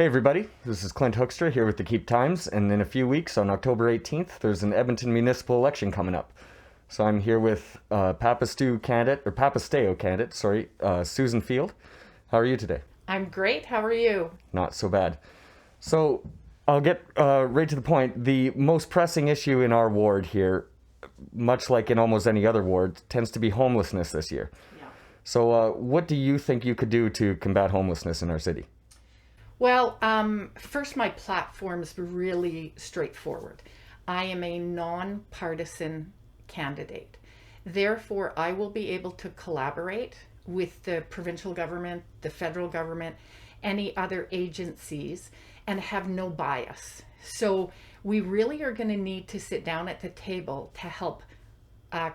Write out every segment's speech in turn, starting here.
Hey everybody, this is Clint Hoekstra here with the Keep Times, and in a few weeks, on October 18th, there's an Edmonton municipal election coming up. So I'm here with Papastew candidate, or Papastew candidate, sorry, Susan Field. How are you today? I'm great. How are you? Not so bad. So I'll get right to the point. The most pressing issue in our ward here, much like in almost any other ward, tends to be homelessness this year. Yeah. So what do you think you could do to combat homelessness in our city? Well, first, my platform's really straightforward. I am a nonpartisan candidate. Therefore, I will be able to collaborate with the provincial government, the federal government, any other agencies, and have no bias. So we really are going to need to sit down at the table to help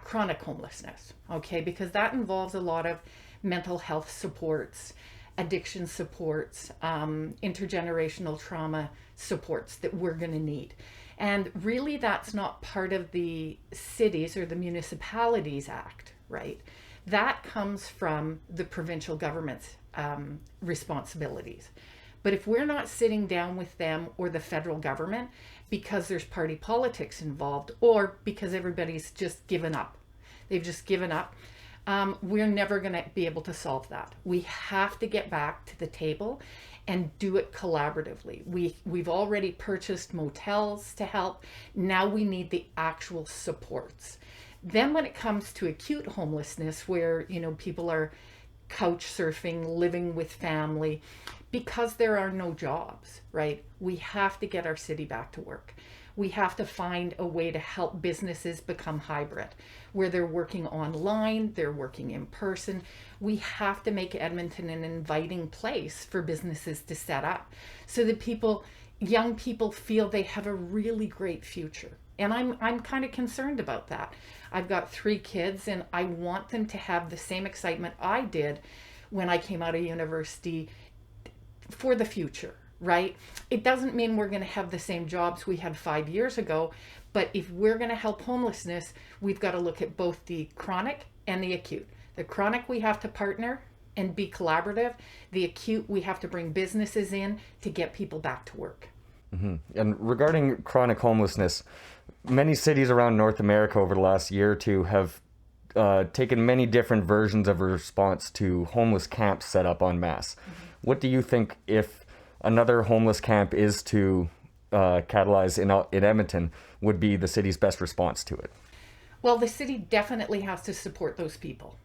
chronic homelessness, okay? Because that involves a lot of mental health supports, addiction supports, intergenerational trauma supports that we're going to need. And really, that's not part of the Cities or the Municipalities Act, right? That comes from the provincial government's responsibilities. But if we're not sitting down with them or the federal government because there's party politics involved or because everybody's just given up, they've just given up, we're never going to be able to solve that. We have to get back to the table and do it collaboratively. We've already purchased motels to help. Now we need the actual supports. Then when it comes to acute homelessness, where people are couch surfing, living with family, because there are no jobs, right? We have to get our city back to work. We have to find a way to help businesses become hybrid, where they're working online, they're working in person. We have to make Edmonton an inviting place for businesses to set up so that young people feel they have a really great future. And I'm kind of concerned about that. I've got 3 kids and I want them to have the same excitement I did when I came out of university for the future, right? It doesn't mean we're going to have the same jobs we had 5 years ago, but if we're going to help homelessness, we've got to look at both the chronic and the acute. The chronic, we have to partner and be collaborative. The acute, we have to bring businesses in to get people back to work. Mm-hmm. And regarding chronic homelessness, many cities around North America over the last year or two have taken many different versions of a response to homeless camps set up en masse. Mm-hmm. What do you think if another homeless camp is to catalyze in Edmonton would be the city's best response to it? Well, the city definitely has to support those people.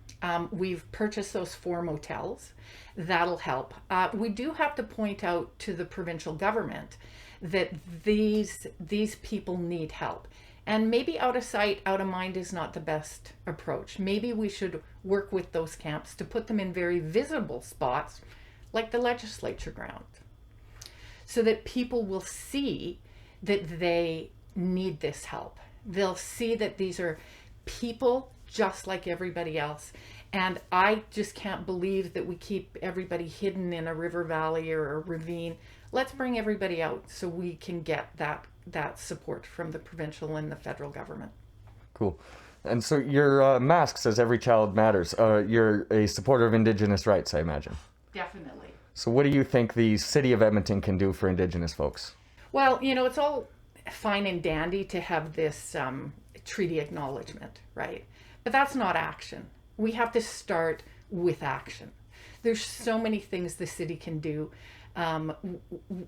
We've purchased those 4 motels. That'll help. We do have to point out to the provincial government that these people need help. And maybe out of sight, out of mind is not the best approach. Maybe we should work with those camps to put them in very visible spots like the legislature ground, so that people will see that they need this help. They'll see that these are people just like everybody else. And I just can't believe that we keep everybody hidden in a river valley or a ravine. Let's bring everybody out so we can get that support from the provincial and the federal government. Cool. And so your mask says every child matters. You're a supporter of Indigenous rights, I imagine. Definitely. So what do you think the city of Edmonton can do for Indigenous folks? Well, it's all fine and dandy to have this treaty acknowledgement, right? But that's not action. We have to start with action. There's so many things the city can do.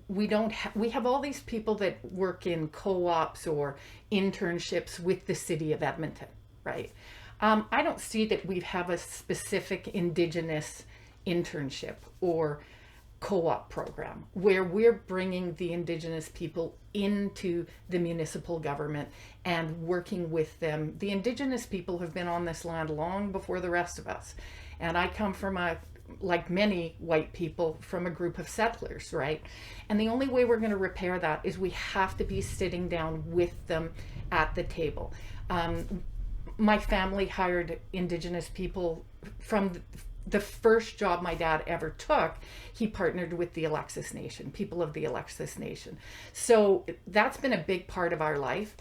We have all these people that work in co-ops or internships with the city of Edmonton, right? I don't see that we have a specific Indigenous internship or co-op program where we're bringing the Indigenous people into the municipal government and working with them. The Indigenous people have been on this land long before the rest of us. And I come from like many white people, from a group of settlers, right? And the only way we're going to repair that is we have to be sitting down with them at the table. My family hired Indigenous people from the first job my dad ever took. He partnered with the Alexis Nation, people of the Alexis Nation. So that's been a big part of our life.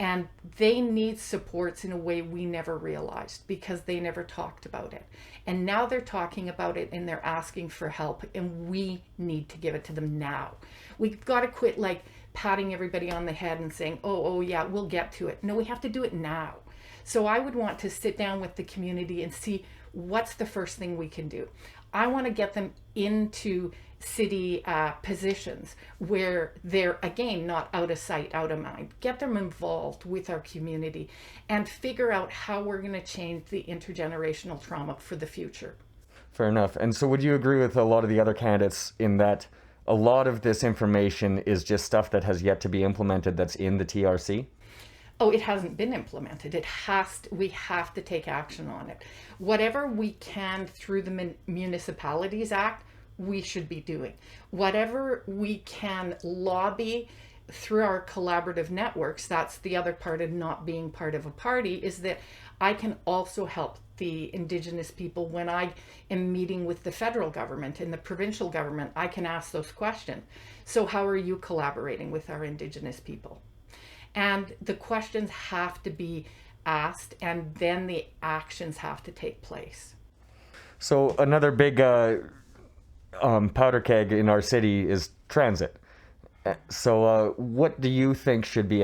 And they need supports in a way we never realized because they never talked about it. And now they're talking about it and they're asking for help, and we need to give it to them now. We've got to quit like patting everybody on the head and saying, oh yeah, we'll get to it. No, we have to do it now. So I would want to sit down with the community and see what's the first thing we can do. I want to get them into city positions where they're, again, not out of sight, out of mind. Get them involved with our community and figure out how we're going to change the intergenerational trauma for the future. Fair enough. And so would you agree with a lot of the other candidates in that a lot of this information is just stuff that has yet to be implemented that's in the TRC? Oh, it hasn't been implemented. We have to take action on it. Whatever we can through the Municipalities Act, we should be doing. Whatever we can lobby through our collaborative networks, that's the other part of not being part of a party, is that I can also help the Indigenous people when I am meeting with the federal government and the provincial government. I can ask those questions. So how are you collaborating with our Indigenous people? And the questions have to be asked, and then the actions have to take place. So another big powder keg in our city is transit. So what do you think should be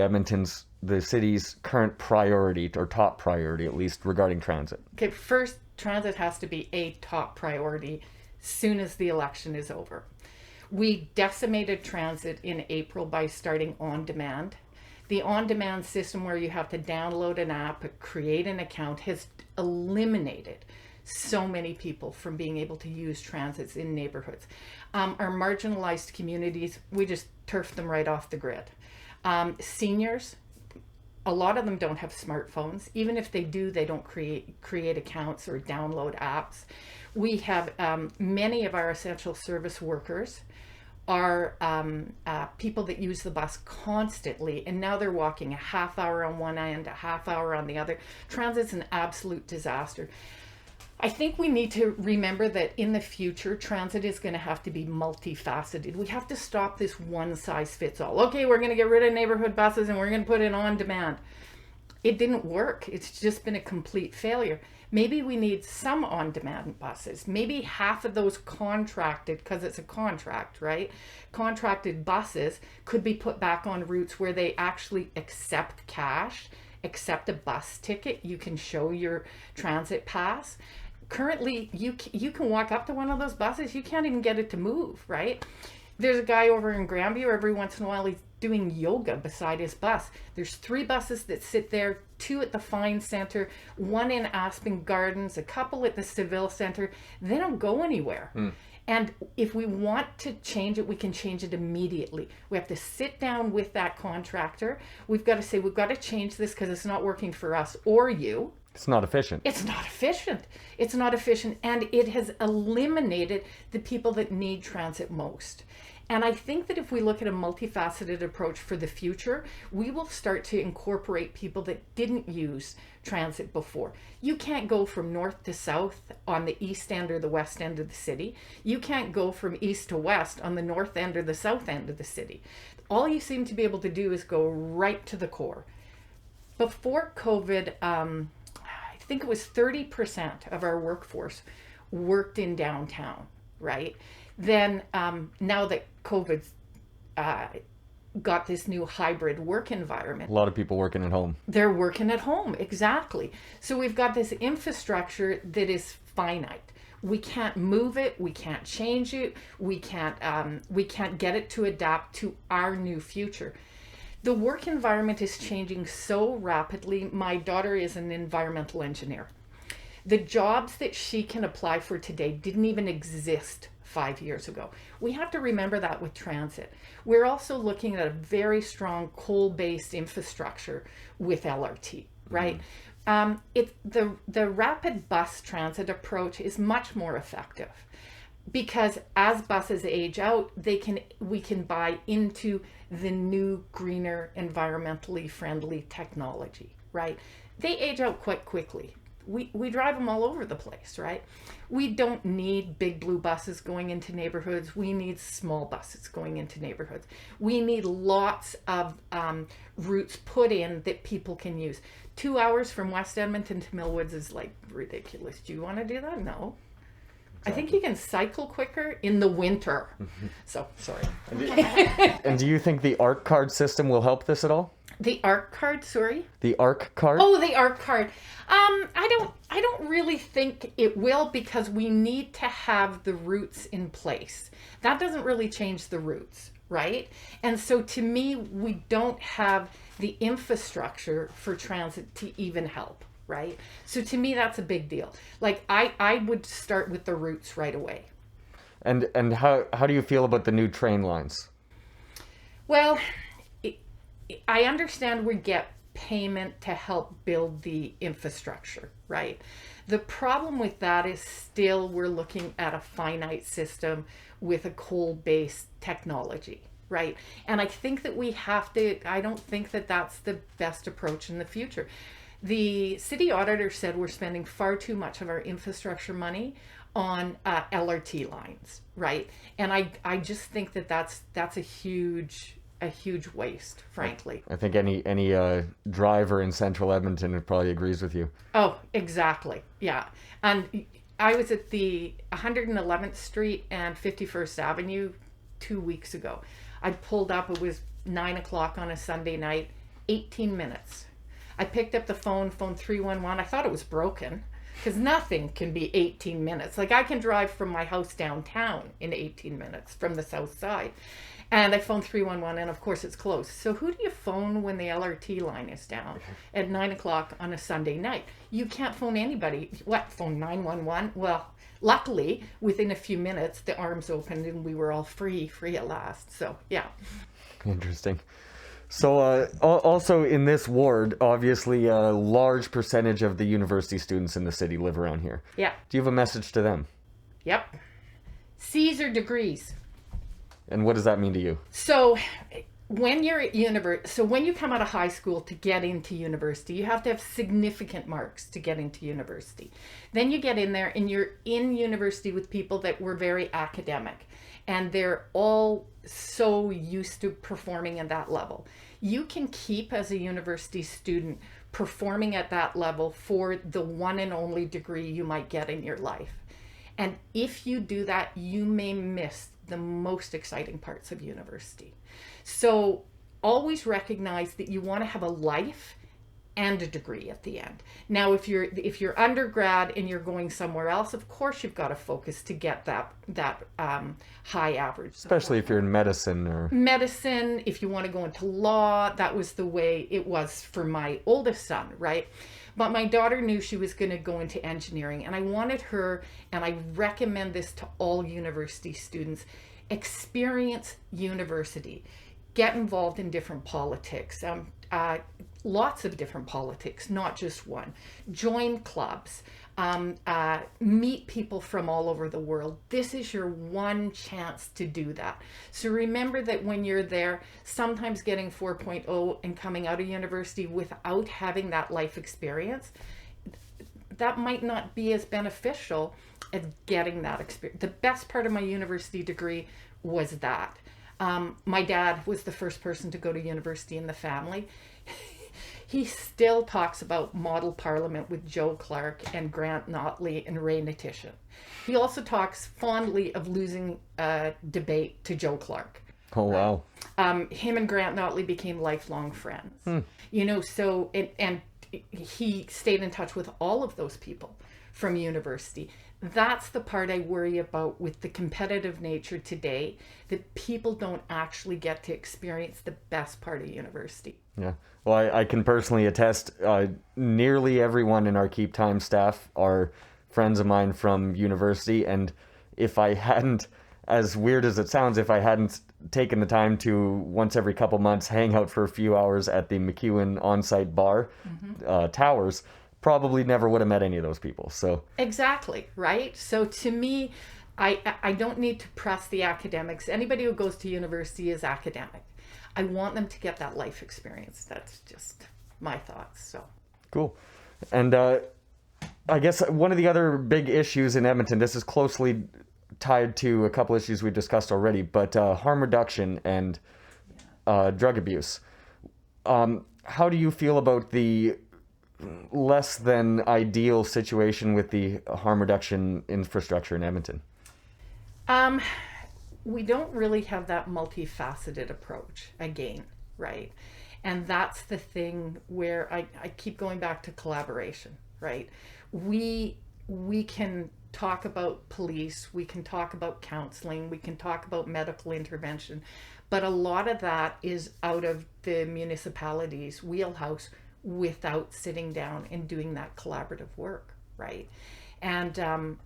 the city's current priority, or top priority at least, regarding transit? Okay, first, transit has to be a top priority soon as the election is over. We decimated transit in April by starting on demand. The on-demand system where you have to download an app, create an account, has eliminated so many people from being able to use transits in neighborhoods. Our marginalized communities, we just turf them right off the grid. Seniors, a lot of them don't have smartphones. Even if they do, they don't create accounts or download apps. We have many of our essential service workers are people that use the bus constantly, and now they're walking a half hour on one end, a half hour on the other. Transit's an absolute disaster. I think we need to remember that in the future, transit is going to have to be multifaceted. We have to stop this one size fits all. Okay, we're going to get rid of neighborhood buses and we're going to put it on demand. It didn't work. It's just been a complete failure. Maybe we need some on-demand buses. Maybe half of those contracted, because it's a contract, right? Contracted buses could be put back on routes where they actually accept cash, accept a bus ticket. You can show your transit pass. Currently, you can walk up to one of those buses. You can't even get it to move, right? There's a guy over in Grandview, every once in a while he's doing yoga beside his bus. There's 3 buses that sit there, 2 at the Fine Center, 1 in Aspen Gardens, a couple at the Seville Center. They don't go anywhere. And if we want to change it, we can change it immediately. We have to sit down with that contractor. We've got to say, we've got to change this because it's not working for us or you. It's not efficient. It's not efficient. It's not efficient. And it has eliminated the people that need transit most. And I think that if we look at a multifaceted approach for the future, we will start to incorporate people that didn't use transit before. You can't go from north to south on the east end or the west end of the city. You can't go from east to west on the north end or the south end of the city. All you seem to be able to do is go right to the core. Before COVID, I think it was 30% of our workforce worked in downtown, right? Then now that COVID's got this new hybrid work environment. A lot of people working at home. They're working at home, exactly. So we've got this infrastructure that is finite. We can't move it, we can't change it, we can't get it to adapt to our new future. The work environment is changing so rapidly. My daughter is an environmental engineer. The jobs that she can apply for today didn't even exist 5 years ago. We have to remember that with transit. We're also looking at a very strong coal-based infrastructure with LRT, right? The rapid bus transit approach is much more effective because as buses age out, we can buy into the new, greener, environmentally friendly technology, right? They age out quite quickly. we drive them all over the place, right? We don't need big blue buses going into neighborhoods. We need small buses going into neighborhoods. We need lots of routes put in that people can use. 2 hours from West Edmonton to Millwoods is like ridiculous. Do you want to do that? No. I think you can cycle quicker in the winter. So, sorry. And do you think the ARC card system will help this at all? The ARC card, sorry? The ARC card? Oh, the ARC card. I don't really think it will, because we need to have the routes in place. That doesn't really change the routes, right? And so to me, we don't have the infrastructure for transit to even help, right? So to me, that's a big deal. Like I would start with the routes right away. And how do you feel about the new train lines? Well, I understand we get payment to help build the infrastructure, right? The problem with that is still we're looking at a finite system with a coal-based technology, right? And I think that I don't think that that's the best approach in the future. The city auditor said we're spending far too much of our infrastructure money on LRT lines, right? And I just think that that's a huge waste, frankly. I think any driver in central Edmonton probably agrees with you. Oh, exactly. Yeah. And I was at the 111th Street and 51st Avenue 2 weeks ago. I pulled up, it was 9 o'clock on a Sunday night, 18 minutes. I picked up the phone 311. I thought it was broken, because nothing can be 18 minutes. Like, I can drive from my house downtown in 18 minutes from the south side. And I phoned 311, and of course it's closed. So who do you phone when the LRT line is down at 9 o'clock on a Sunday night? You can't phone anybody. What, phone 911? Well, luckily, within a few minutes, the arms opened and we were all free at last. So, yeah. Interesting. So also in this ward, obviously a large percentage of the university students in the city live around here. Yeah. Do you have a message to them? Yep. C's or degrees. And what does that mean to you? So when you're at when you come out of high school to get into university, you have to have significant marks to get into university. Then you get in there and you're in university with people that were very academic, and they're all so used to performing at that level. You can keep, as a university student, performing at that level for the one and only degree you might get in your life. And if you do that, you may miss the most exciting parts of university. So always recognize that you want to have a life and a degree at the end. Now, if you're undergrad and you're going somewhere else, of course you've got to focus to get that high average. Especially if you're in medicine or... Medicine, if you want to go into law, that was the way it was for my oldest son, right? But my daughter knew she was going to go into engineering, and I wanted her, and I recommend this to all university students, experience university. Get involved in different politics, lots of different politics, not just one. Join clubs, meet people from all over the world. This is your one chance to do that. So remember that when you're there, sometimes getting 4.0 and coming out of university without having that life experience, that might not be as beneficial as getting that experience. The best part of my university degree was that. My dad was the first person to go to university in the family. He still talks about model parliament with Joe Clark and Grant Notley and Ray Natishan. He also talks fondly of losing a debate to Joe Clark. Oh, wow. Him and Grant Notley became lifelong friends. You know, so, and he stayed in touch with all of those people from university. That's the part I worry about with the competitive nature today, that people don't actually get to experience the best part of university. Yeah. Well, I can personally attest, nearly everyone in our Keep Time staff are friends of mine from university. And if I hadn't, as weird as it sounds, if I hadn't taken the time to once every couple months hang out for a few hours at the McEwen on-site bar, Towers, probably never would have met any of those people. So exactly, right? So to me, I don't need to press the academics. Anybody who goes to university is academic. I want them to get that life experience. That's just my thoughts. So cool. And I guess one of the other big issues in Edmonton, this is closely tied to a couple issues we've discussed already, but harm reduction and drug abuse. How do you feel about the less than ideal situation with the harm reduction infrastructure in Edmonton? We don't really have that multifaceted approach again, right? And that's the thing where I keep going back to collaboration, right? We can talk about police, we can talk about counseling, we can talk about medical intervention, but a lot of that is out of the municipality's wheelhouse without sitting down and doing that collaborative work, right? And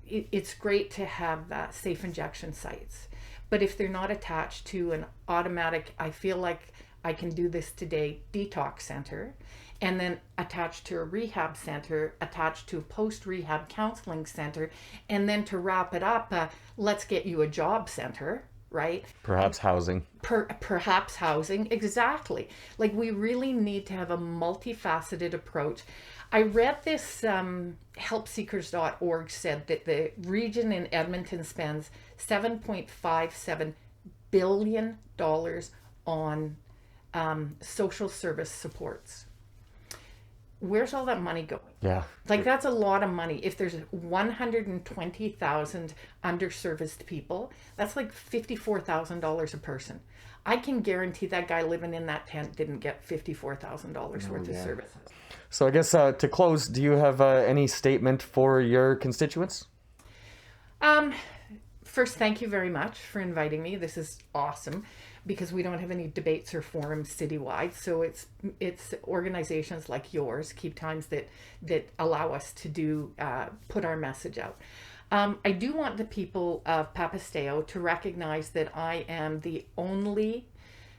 it's great to have safe injection sites, but if they're not attached to an automatic, I feel like I can do this today, detox center, and then attached to a rehab center, attached to a post-rehab counseling center, and then to wrap it up, let's get you a job center, right? Perhaps housing. Perhaps housing, exactly. Like, we really need to have a multifaceted approach. I read this, helpseekers.org said that the region in Edmonton spends $7.57 billion on social service supports. Where's all that money going? Yeah. Like, that's a lot of money. If there's 120,000 underserviced people, that's like $54,000 a person. I can guarantee that guy living in that tent didn't get $54,000 worth of services. So I guess to close, do you have any statement for your constituents? First, thank you very much for inviting me. This is awesome because we don't have any debates or forums citywide. So it's organizations like yours, Keep Times, that allow us to put our message out. I do want the people of Papastew to recognize that I am the only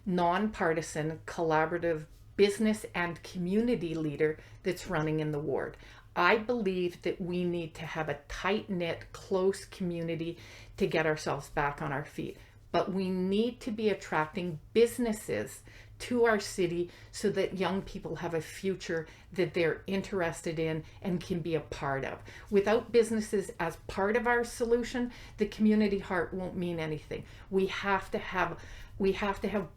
nonpartisan collaborative business and community leader that's running in the ward. I believe that we need to have a tight-knit, close community to get ourselves back on our feet. But we need to be attracting businesses to our city so that young people have a future that they're interested in and can be a part of. Without businesses as part of our solution, the community heart won't mean anything. We have to have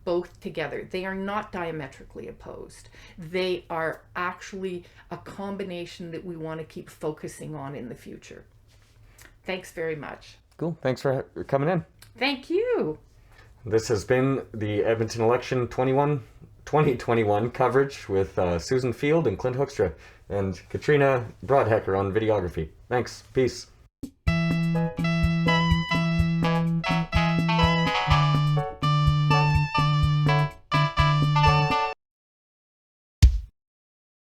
both together. They are not diametrically opposed. They are actually a combination that we want to keep focusing on in the future. Thanks very much. Cool. Thanks for coming in. Thank you. This has been the Edmonton Election 2021 coverage with Susan Field and Clint Hoekstra and Kitrina Brodhecker on videography. Thanks. Peace.